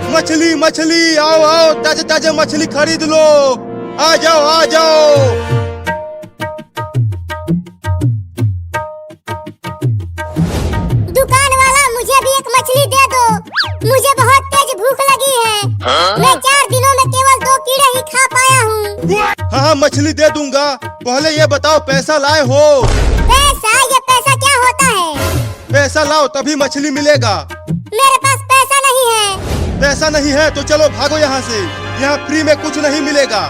मछली मछली, आओ आओ, ताजे ताजे मछली खरीद लो। आ जाओ आ जाओ। दुकान वाला, मुझे भी एक मछली दे दो। मुझे बहुत तेज भूख लगी है। मैं 4 दिनों में केवल 2 कीड़े ही खा पाया हूँ। हाँ मछली दे दूंगा। पहले ये बताओ पैसा लाए हो? पैसा? ये पैसा क्या होता है? पैसा लाओ तभी मछली मिलेगा। मेरे पास पैसा नहीं है। पैसा नहीं है तो चलो भागो यहाँ से। यहाँ फ्री में कुछ नहीं मिलेगा।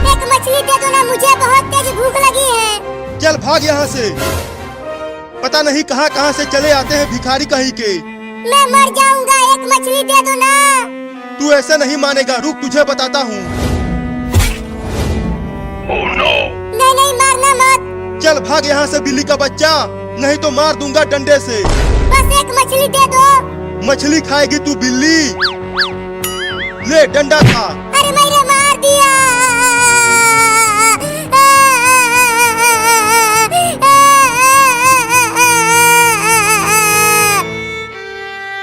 एक मछली दे दो ना, मुझे बहुत तेज भूख लगी है। चल भाग यहाँ से। पता नहीं कहाँ कहाँ से चले आते हैं भिखारी कहीं के। मैं मर जाऊंगा, एक मछली दे दो ना। तू ऐसे नहीं मानेगा, रुक तुझे बताता हूँ। नहीं नहीं, मारना मत। चल भाग यहाँ से बिल्ली का बच्चा, नहीं तो मार दूंगा डंडे से। बस एक मछली दे दो। मछली खाएगी तू बिल्ली? ले डंडा खा। अरे मैंने मार दिया।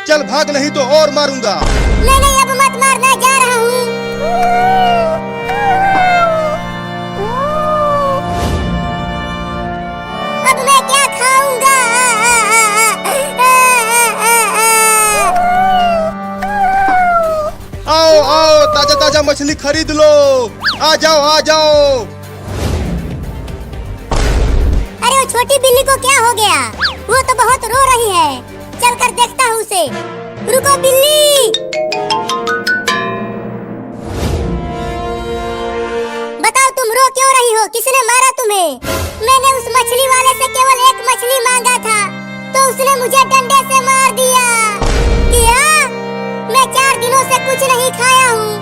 चल भाग नहीं तो और मारूंगा। नहीं नहीं, अब मत मारना, जा रहा हूँ। अब मैं क्या खाऊंगा? आओ आओ, ताजा ताजा मछली खरीद लो। आ जाओ आ जाओ। अरे वो छोटी बिल्ली को क्या हो गया? वो तो बहुत रो रही है। चल कर देखता हूँ उसे। रुको बिल्ली। बताओ तुम रो क्यों रही हो? किसने मारा तुम्हें? मैंने उस मछली वाले से केवल एक मछली मांगा था, तो उसने मुझे डंडे से मार दिया। क्या? मैं 4 दिनों से कुछ नहीं खाया हूँ।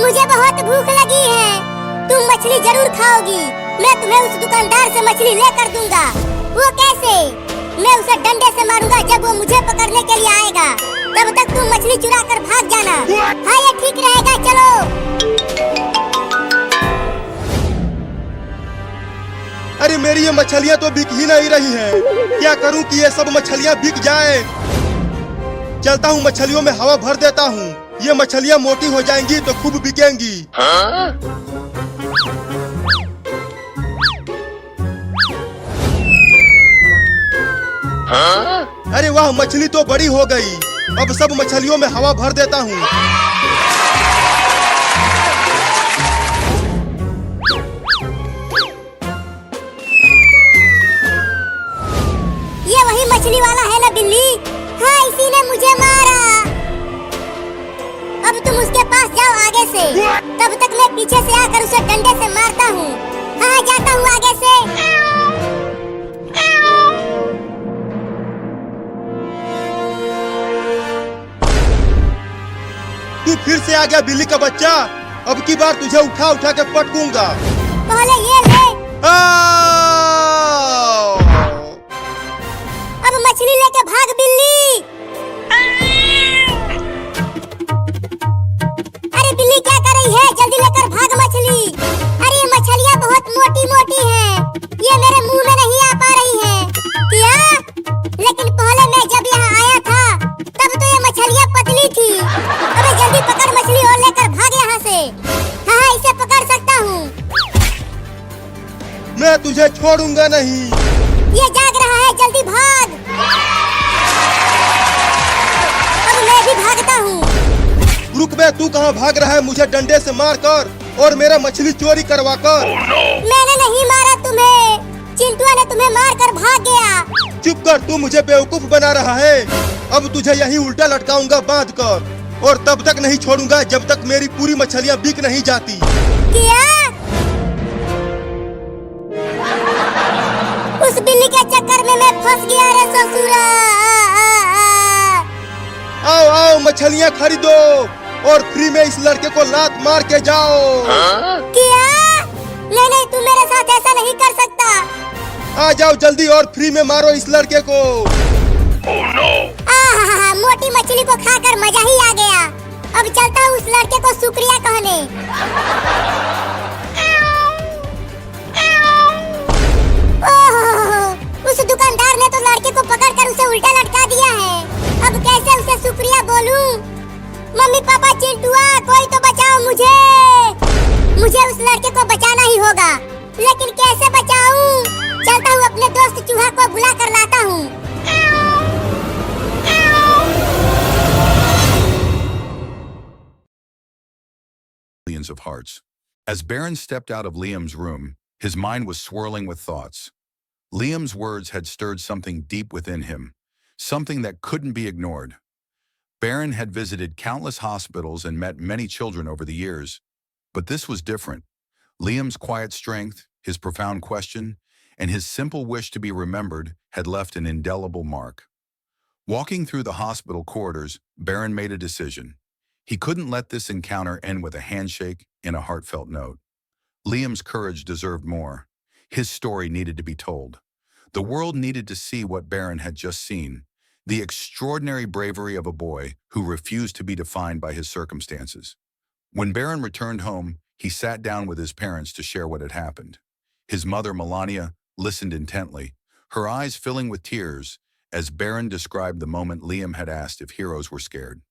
मुझे बहुत भूख लगी है। तुम मछली जरूर खाओगी। मैं तुम्हें उस दुकानदार से मछली लेकर दूंगा। वो कैसे? मैं उसे डंडे से मारूंगा जब वो मुझे पकड़ने के लिए आएगा। तब तक तुम मछली चुरा कर भाग जाना। हाँ ये ठीक रहेगा, चलो। अरे मेरी ये मछलियाँ तो बिक ही नहीं रही हैं। क्या करूं कि ये सब मछलियाँ बिक जाए? चलता हूँ मछलियों में हवा भर देता हूँ। ये मछलियाँ मोटी हो जाएंगी तो खूब बिकेंगी। अरे वाह, मछली तो बड़ी हो गई। अब सब मछलियों में हवा भर देता हूँ। ये वही मछली वाला है ना बिल्ली? हाँ, इसी ने मुझे मारा। अब तुम उसके पास जाओ आगे से। तब तक मैं पीछे से आकर उसे डंडे से मारता हूँ। हाँ जाता हूँ आगे से। तू फिर से आ गया बिल्ली का बच्चा। अब की बार तुझे उठा उठा के पटकूंगा। पहले ये ले। अब मछली लेके भाग बिल्ली। अरे बिल्ली क्या कर रही है? जल्दी लेकर भाग मछली। अरे ये मछलियाँ बहुत मोटी मोटी हैं। ये मेरे मुंह में नहीं आ पा रही हैं। क्या? लेकिन पहले मैं जब यहाँ आया था तब तो ये मछलियाँ पतली थी। अबे जल्दी पकड़ मछली और लेकर भाग यहाँ से। हाँ इसे पकड़ सकता हूँ। मैं तुझे छोड़ूंगा नहीं। ये जाग रहा है, जल्दी भाग। अब मैं भी भागता हूँ। रुक बे, तू कहाँ भाग रहा है? मुझे डंडे से मार कर और मेरा मछली चोरी करवा कर। मैंने नहीं मारा तुम्हें। चिंटुआ ने तुम्हें मार कर भाग गया। चुप कर, तू मुझे बेवकूफ बना रहा है। अब तुझे यही उल्टा लटकाऊंगा बांध कर, और तब तक नहीं छोड़ूंगा जब तक मेरी पूरी मछलियाँ बिक नहीं जाती। क्या? उस बिल्ली के चक्कर में मैं फंस गया रे ससुरा। आओ आओ, मछलियाँ खरीदो और फ्री में इस लड़के को लात मार के जाओ। क्या? नहीं नहीं, तू मेरे साथ ऐसा नहीं कर सकता। आ जाओ जल्दी और फ्री में मारो इस लड़के को। मोटी मछली को खाकर मजा ही आ गया। अब चलता हूँ उस लड़के को शुक्रिया कहने। उस दुकानदार ने तो लड़के को पकड़कर उसे उल्टा लटका दिया है। अब कैसे उसे शुक्रिया बोलूं? मम्मी पापा चिंटुआ, कोई तो बचाओ मुझे। मुझे उस लड़के को बचाना ही होगा, लेकिन कैसे बचाऊं? चलता हूँ, अपने दोस्त चूहा को बुला कर लाता हूँ। Millions of hearts. As Baron stepped out of Liam's room, his mind was swirling with thoughts. Liam's words had stirred something deep within him, something that couldn't be ignored. Baron had visited countless hospitals and met many children over the years, but this was different. Liam's quiet strength, his profound question, and his simple wish to be remembered had left an indelible mark. Walking through the hospital corridors, Baron made a decision. He couldn't let this encounter end with a handshake and a heartfelt note. Liam's courage deserved more. His story needed to be told. The world needed to see what Baron had just seen, the extraordinary bravery of a boy who refused to be defined by his circumstances. When Baron returned home, he sat down with his parents to share what had happened. His mother, Melania, listened intently, her eyes filling with tears as Baron described the moment Liam had asked if heroes were scared.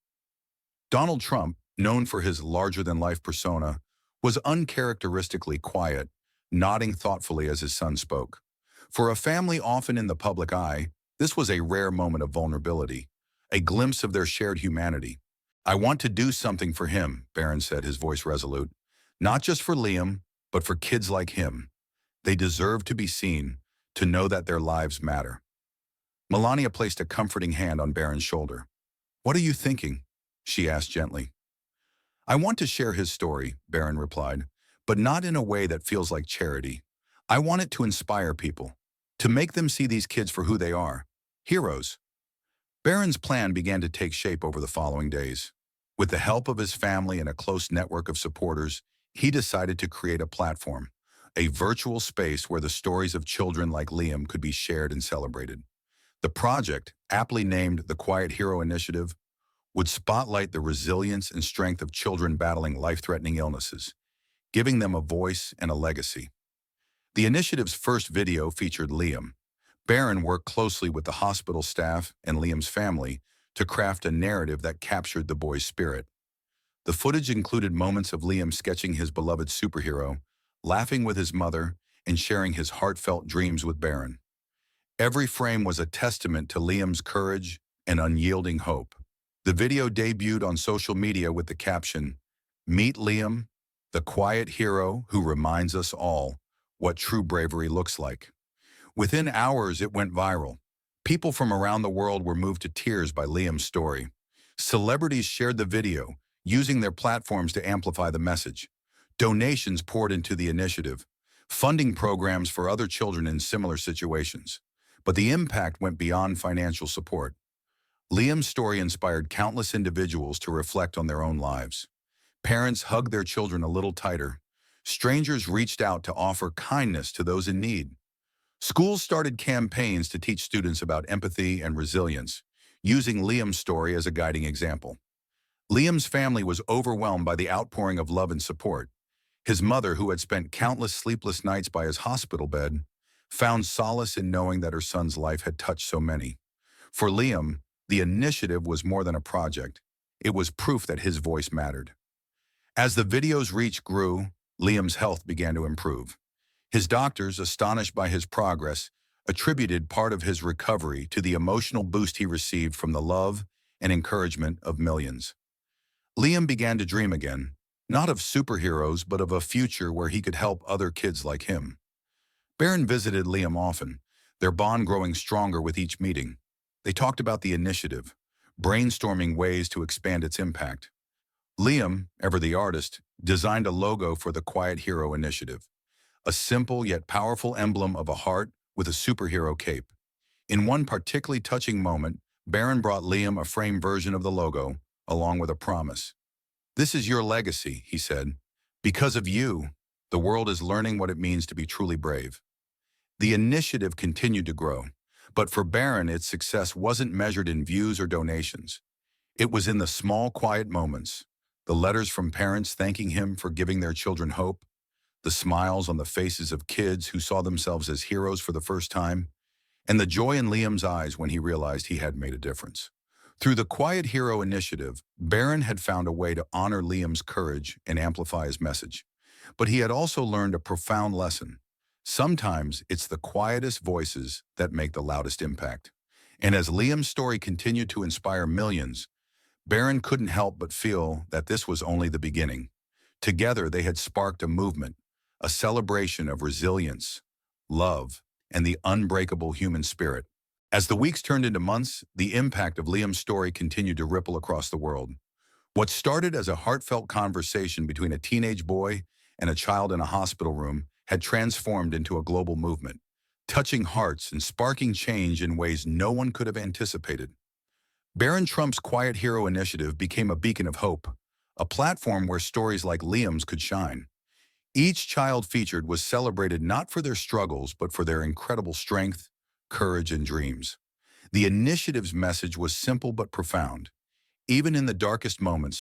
Donald Trump, known for his larger-than-life persona, was uncharacteristically quiet, nodding thoughtfully as his son spoke. For a family often in the public eye, this was a rare moment of vulnerability, a glimpse of their shared humanity. "I want to do something for him," Baron said, his voice resolute. "Not just for Liam, but for kids like him. They deserve to be seen, to know that their lives matter." Melania placed a comforting hand on Baron's shoulder. "What are you thinking?" she asked gently. "I want to share his story," Baron replied, "but not in a way that feels like charity. I want it to inspire people, to make them see these kids for who they are, heroes." Baron's plan began to take shape over the following days. With the help of his family and a close network of supporters, he decided to create a platform, a virtual space where the stories of children like Liam could be shared and celebrated. The project, aptly named the Quiet Hero Initiative, would spotlight the resilience and strength of children battling life-threatening illnesses, giving them a voice and a legacy. The initiative's first video featured Liam. Baron worked closely with the hospital staff and Liam's family to craft a narrative that captured the boy's spirit. The footage included moments of Liam sketching his beloved superhero, laughing with his mother, and sharing his heartfelt dreams with Baron. Every frame was a testament to Liam's courage and unyielding hope. The video debuted on social media with the caption, "Meet Liam, the quiet hero who reminds us all what true bravery looks like." Within hours, it went viral. People from around the world were moved to tears by Liam's story. Celebrities shared the video, using their platforms to amplify the message. Donations poured into the initiative, funding programs for other children in similar situations. But the impact went beyond financial support. Liam's story inspired countless individuals to reflect on their own lives. Parents hugged their children a little tighter. Strangers reached out to offer kindness to those in need. Schools started campaigns to teach students about empathy and resilience, using Liam's story as a guiding example. Liam's family was overwhelmed by the outpouring of love and support. His mother, who had spent countless sleepless nights by his hospital bed, found solace in knowing that her son's life had touched so many. For Liam, the initiative was more than a project. It was proof that his voice mattered. As the video's reach grew, Liam's health began to improve. His doctors, astonished by his progress, attributed part of his recovery to the emotional boost he received from the love and encouragement of millions. Liam began to dream again, not of superheroes, but of a future where he could help other kids like him. Baron visited Liam often, their bond growing stronger with each meeting. They talked about the initiative, brainstorming ways to expand its impact. Liam, ever the artist, designed a logo for the Quiet Hero Initiative, a simple yet powerful emblem of a heart with a superhero cape. In one particularly touching moment, Baron brought Liam a framed version of the logo, along with a promise. "This is your legacy," he said. "Because of you, the world is learning what it means to be truly brave." The initiative continued to grow, but for Baron, its success wasn't measured in views or donations. It was in the small, quiet moments, the letters from parents thanking him for giving their children hope, the smiles on the faces of kids who saw themselves as heroes for the first time, and the joy in Liam's eyes when he realized he had made a difference. Through the Quiet Hero initiative, Barron had found a way to honor Liam's courage and amplify his message. But he had also learned a profound lesson. Sometimes it's the quietest voices that make the loudest impact. And as Liam's story continued to inspire millions, Barron couldn't help but feel that this was only the beginning. Together, they had sparked a movement, a celebration of resilience, love, and the unbreakable human spirit. As the weeks turned into months, the impact of Liam's story continued to ripple across the world. What started as a heartfelt conversation between a teenage boy and a child in a hospital room had transformed into a global movement, touching hearts and sparking change in ways no one could have anticipated. Barron Trump's Quiet Hero initiative became a beacon of hope, a platform where stories like Liam's could shine. Each child featured was celebrated not for their struggles, but for their incredible strength, courage, and dreams. The initiative's message was simple but profound. Even in the darkest moments,